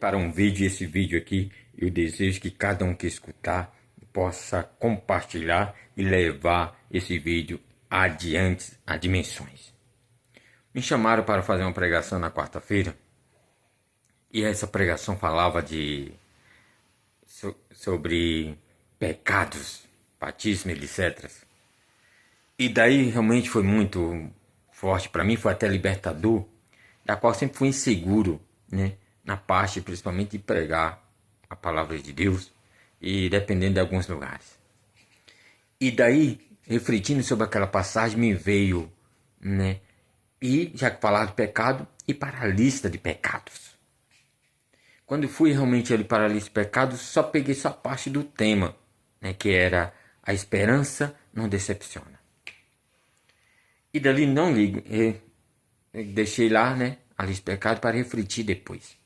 para um vídeo. Esse vídeo aqui, eu desejo que cada um que escutar possa compartilhar e levar esse vídeo adiante a dimensões. Me chamaram para fazer uma pregação na quarta-feira e essa pregação falava sobre pecados, batismo, etc. E daí realmente foi muito forte para mim, foi até libertador, da qual sempre fui inseguro, né? Na parte principalmente de pregar a palavra de Deus e dependendo de alguns lugares. E daí, refletindo sobre aquela passagem, me veio, né? E já que falar de pecado, e para a lista de pecados. Quando fui realmente ali para a lista de pecados, só peguei só a parte do tema, né? Que era a esperança não decepciona. E dali não ligo, eu deixei lá, né? A lista de pecados para refletir depois.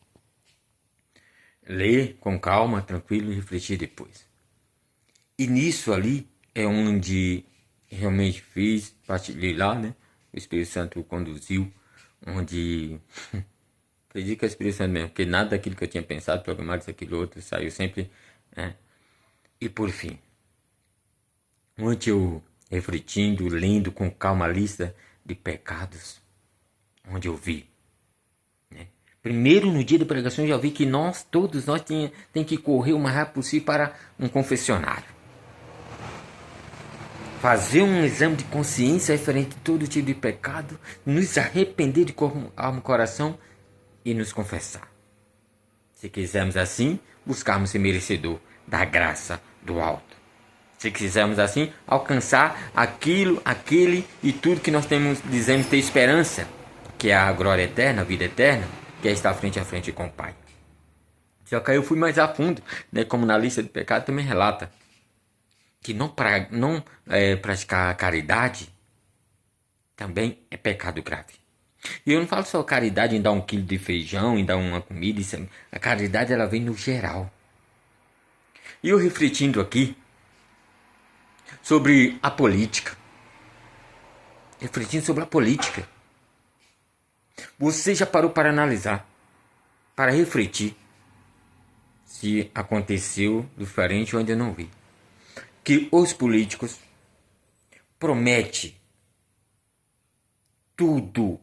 Ler com calma, tranquilo e refletir depois. E nisso ali é onde realmente fiz, partilhei lá, né? O Espírito Santo conduziu, onde acredito que é o Espírito Santo mesmo, porque nada daquilo que eu tinha pensado, programado, isso, aquilo, outro, saiu sempre, né? E por fim, onde eu refletindo, lendo com calma a lista de pecados, onde eu vi, né? Primeiro, no dia da pregação, eu já vi que todos nós tem que correr o mais rápido possível para um confessionário. Fazer um exame de consciência referente a todo tipo de pecado, nos arrepender de corpo, alma e coração e nos confessar. Se quisermos assim, buscarmos ser merecedor da graça do alto. Se quisermos assim, alcançar aquilo, aquele e tudo que nós dizemos ter esperança, que é a glória eterna, a vida eterna, que é estar frente a frente com o Pai. Só que aí eu fui mais a fundo, né, como na lista de pecados também relata, que não praticar a caridade também é pecado grave. E eu não falo só caridade em dar 1 quilo de feijão, em dar uma comida, a caridade ela vem no geral. E eu refletindo aqui sobre a política. Você já parou para analisar, para refletir se aconteceu diferente ou ainda não vi? Que os políticos prometem tudo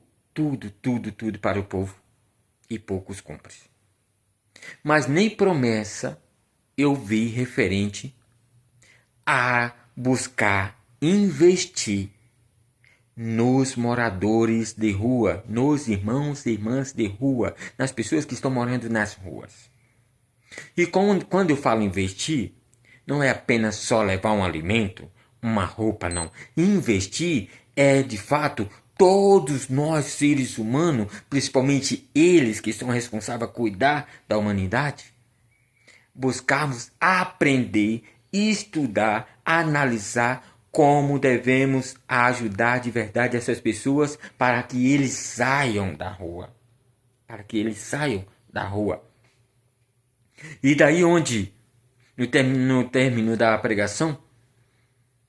para o povo e poucos cumprem. Mas nem promessa eu vi referente a buscar investir nos moradores de rua, nos irmãos e irmãs de rua, nas pessoas que estão morando nas ruas. E quando eu falo investir, não é apenas só levar um alimento, uma roupa, não. Investir é, de fato, todos nós seres humanos, principalmente eles que são responsáveis a cuidar da humanidade, buscarmos aprender, estudar, analisar como devemos ajudar de verdade essas pessoas para que eles saiam da rua. E daí onde, no término da pregação,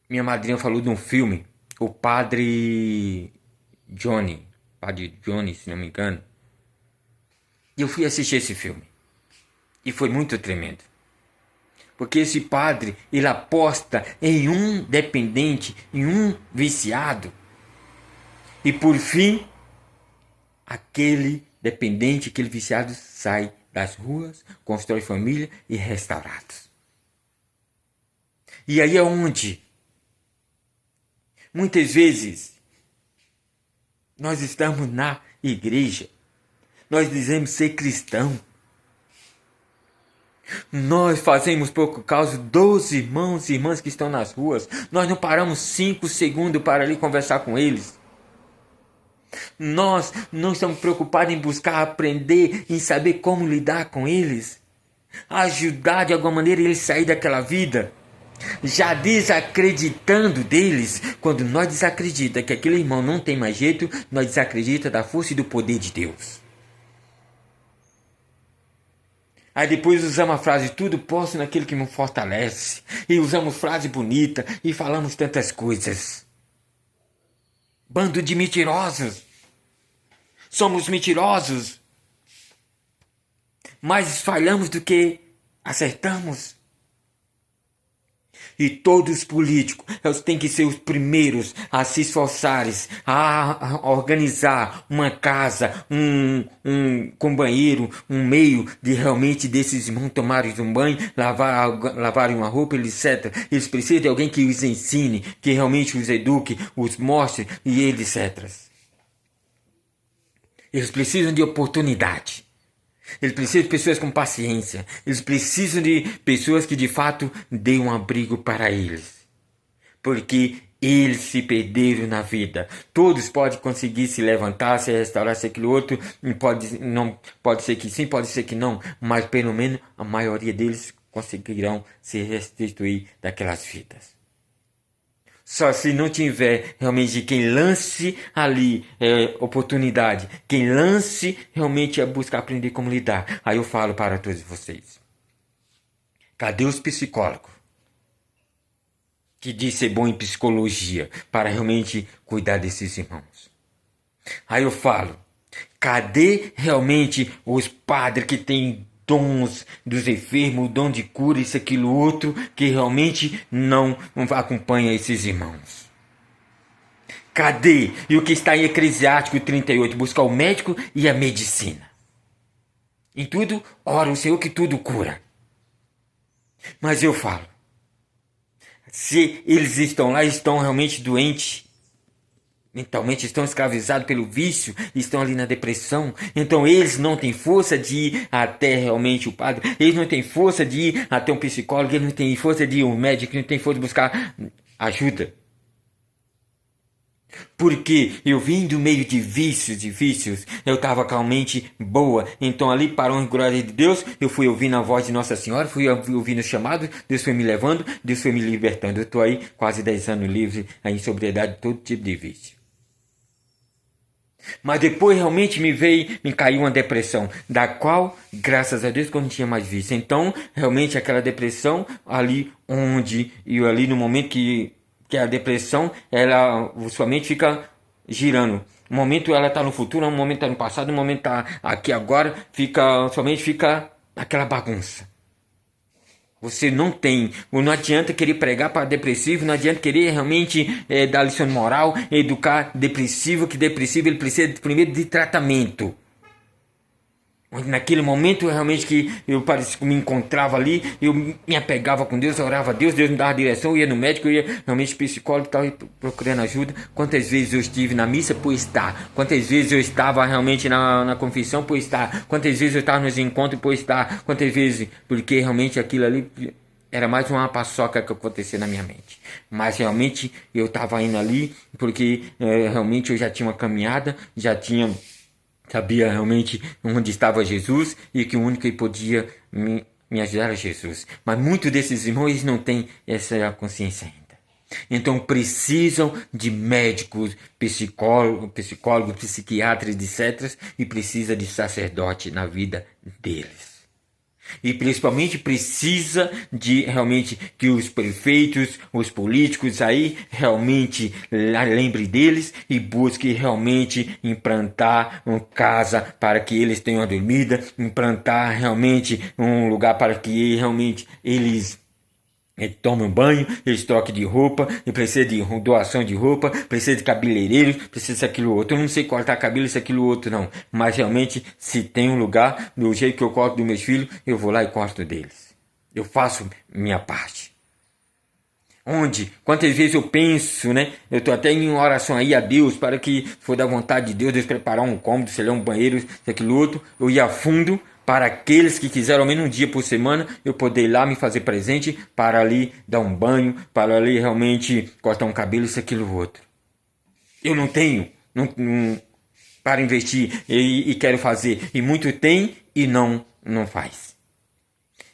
minha madrinha falou de um filme, o Padre Johnny, se não me engano. E eu fui assistir esse filme. E foi muito tremendo. Porque esse padre, ele aposta em um dependente, em um viciado. E por fim, aquele dependente, aquele viciado sai das ruas, constrói família e restaurados. E aí é onde, muitas vezes, nós estamos na igreja, nós dizemos ser cristão. Nós fazemos por causa dos irmãos e irmãs que estão nas ruas. Nós não paramos 5 segundos para ali conversar com eles. Nós não estamos preocupados em buscar aprender, em saber como lidar com eles. Ajudar de alguma maneira eles a sair daquela vida. Já desacreditando deles. Quando nós desacreditamos que aquele irmão não tem mais jeito, nós desacreditamos da força e do poder de Deus. Aí depois usamos a frase, tudo posso naquele que me fortalece. E usamos frase bonita e falamos tantas coisas. Bando de mentirosos. Somos mentirosos. Mais falhamos do que acertamos. E todos os políticos, eles têm que ser os primeiros a se esforçarem, a organizar uma casa, com banheiro, um meio de realmente desses irmãos tomarem um banho, lavarem uma roupa, etc. Eles precisam de alguém que os ensine, que realmente os eduque, os mostre, e etc. Eles precisam de oportunidade. Eles precisam de pessoas com paciência. Eles precisam de pessoas que de fato deem um abrigo para eles. Porque eles se perderam na vida. Todos podem conseguir se levantar, se restaurar, se aquilo outro. Pode ser que sim, pode ser que não. Mas pelo menos a maioria deles conseguirão se restituir daquelas vidas. Só se não tiver realmente quem lance ali oportunidade, quem lance realmente a buscar aprender como lidar. Aí eu falo para todos vocês. Cadê os psicólogos? Que diz ser bom em psicologia para realmente cuidar desses irmãos. Aí eu falo. Cadê realmente os padres que têm dons dos enfermos, dom de cura, isso, aquilo, outro, que realmente não acompanha esses irmãos? Cadê? E o que está em Eclesiástico 38, buscar o médico e a medicina. Em tudo, ora o Senhor que tudo cura. Mas eu falo, se eles estão lá, estão realmente doentes, mentalmente estão escravizados pelo vício, estão ali na depressão, então eles não têm força de ir até realmente o padre, eles não têm força de ir até um psicólogo, eles não têm força de ir um médico, eles não têm força de buscar ajuda. Porque eu vim do meio de vícios, eu estava calmamente boa, então ali para a glória de Deus, eu fui ouvindo a voz de Nossa Senhora, fui ouvindo o chamado, Deus foi me levando, Deus foi me libertando, eu estou aí quase 10 anos livre, aí em sobriedade de todo tipo de vício. Mas depois realmente me caiu uma depressão, da qual, graças a Deus, que eu não tinha mais vício. Então, realmente aquela depressão, ali no momento que a depressão, sua mente fica girando. Um momento ela está no futuro, um momento está no passado, um momento está aqui agora, sua mente fica aquela bagunça. Você não adianta querer pregar para depressivo, não adianta querer realmente dar lição de moral, educar depressivo, que depressivo ele precisa primeiro de tratamento. Naquele momento realmente que eu parecia que me encontrava ali, eu me apegava com Deus, eu orava a Deus, Deus me dava direção, eu ia no médico, eu ia realmente psicólogo e tal, procurando ajuda. Quantas vezes eu estive na missa por estar, quantas vezes eu estava realmente na confissão por estar, quantas vezes eu estava nos encontros por estar, quantas vezes, porque realmente aquilo ali era mais uma paçoca que acontecia na minha mente. Mas realmente eu estava indo ali porque realmente eu já tinha uma caminhada, sabia realmente onde estava Jesus e que o único que podia me ajudar era Jesus. Mas muitos desses irmãos não têm essa consciência ainda. Então precisam de médicos, psicólogos, psiquiatras, etc. E precisa de sacerdote na vida deles. E principalmente precisa de realmente que os prefeitos, os políticos aí realmente lembrem deles e busquem realmente implantar uma casa para que eles tenham a dormida, implantar realmente um lugar para que realmente eles tomem um banho, eles troquem de roupa, e precisa de doação de roupa, precisa de cabeleireiros, precisa daquilo outro. Eu não sei cortar cabelo, isso, aquilo outro não. Mas realmente, se tem um lugar, do jeito que eu corto dos meus filhos, eu vou lá e corto deles. Eu faço minha parte. Quantas vezes eu penso, né? Eu estou até em oração aí a Deus, para que, se for da vontade de Deus preparar um cômodo, sei lá, um banheiro, isso, aquilo outro, eu ia a fundo, para aqueles que quiserem ao menos um dia por semana, eu poder ir lá me fazer presente, para ali dar um banho, para ali realmente cortar um cabelo, isso, aquilo, outro. Eu não tenho para investir e quero fazer. E muito tem e não faz.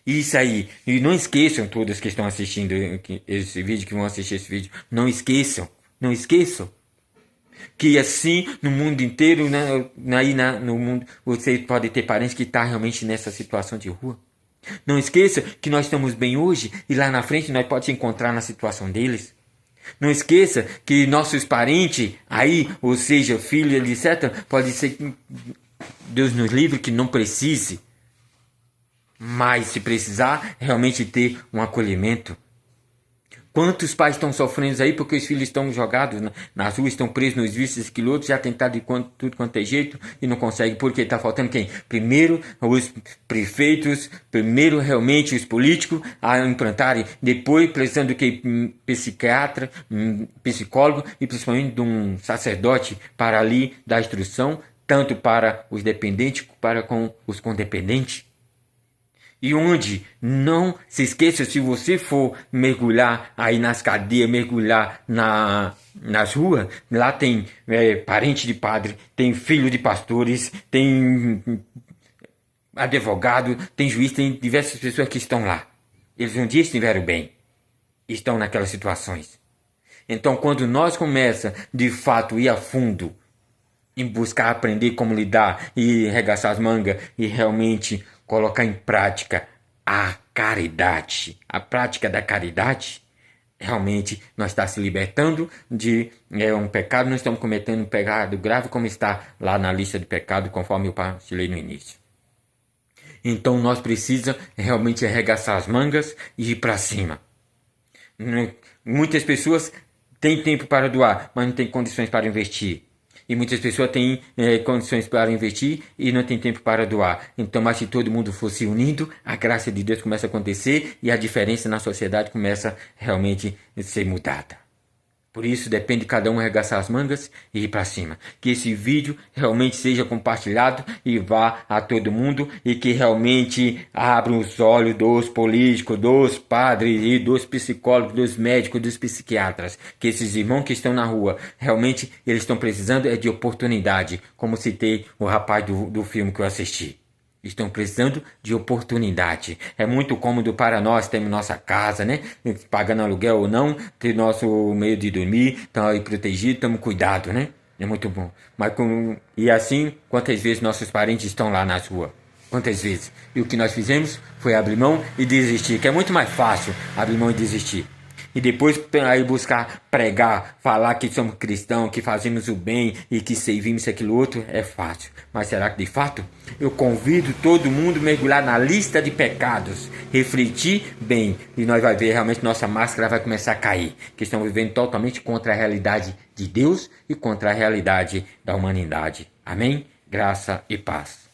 Isso aí. E não esqueçam, todos que estão assistindo esse vídeo, que vão assistir esse vídeo, não esqueçam que assim no mundo inteiro, no mundo, você pode ter parentes que estão realmente nessa situação de rua. Não esqueça que nós estamos bem hoje e lá na frente nós podemos se encontrar na situação deles. Não esqueça que nossos parentes aí, ou seja, filhos, etc., pode ser que Deus nos livre que não precise Mas se precisar, realmente ter um acolhimento. Quantos pais estão sofrendo aí porque os filhos estão jogados nas ruas, estão presos nos vícios, aquilo outro, já tentaram de tudo quanto é jeito e não consegue, porque está faltando quem? Primeiro os prefeitos, primeiro realmente os políticos a implantarem, depois precisando que psiquiatra, psicólogo e principalmente de um sacerdote para ali dar instrução, tanto para os dependentes para com os condependentes. E onde, não se esqueça, se você for mergulhar aí nas cadeias, mergulhar nas ruas, lá tem parente de padre, tem filho de pastores, tem advogado, tem juiz, tem diversas pessoas que estão lá. Eles um dia estiveram bem, estão naquelas situações. Então, quando nós começamos, de fato, ir a fundo, em buscar aprender como lidar e arregaçar as mangas e realmente colocar em prática a caridade, a prática da caridade, realmente nós estamos se libertando de um pecado, nós estamos cometendo um pecado grave como está lá na lista de pecado, conforme eu partilhei no início. Então nós precisamos realmente arregaçar as mangas e ir para cima. Muitas pessoas têm tempo para doar, mas não têm condições para investir. E muitas pessoas têm condições para investir e não têm tempo para doar. Então, mas se todo mundo fosse unido, a graça de Deus começa a acontecer e a diferença na sociedade começa realmente a ser mudada. Por isso, depende de cada um arregaçar as mangas e ir para cima. Que esse vídeo realmente seja compartilhado e vá a todo mundo e que realmente abra os olhos dos políticos, dos padres e dos psicólogos, dos médicos, dos psiquiatras. Que esses irmãos que estão na rua, realmente eles estão precisando de oportunidade. Como citei o rapaz do filme que eu assisti. Estão precisando de oportunidade. É muito cômodo para nós termos nossa casa, né? Pagando aluguel ou não, ter nosso meio de dormir, estamos aí protegidos, estamos cuidados, né? É muito bom. Mas e assim, quantas vezes nossos parentes estão lá nas ruas? Quantas vezes? E o que nós fizemos foi abrir mão e desistir, que é muito mais fácil abrir mão e desistir. E depois aí buscar pregar, falar que somos cristãos, que fazemos o bem e que servimos aquilo outro, é fácil. Mas será que de fato? Eu convido todo mundo a mergulhar na lista de pecados, refletir bem, e nós vamos ver realmente nossa máscara vai começar a cair, que estamos vivendo totalmente contra a realidade de Deus e contra a realidade da humanidade. Amém? Graça e paz.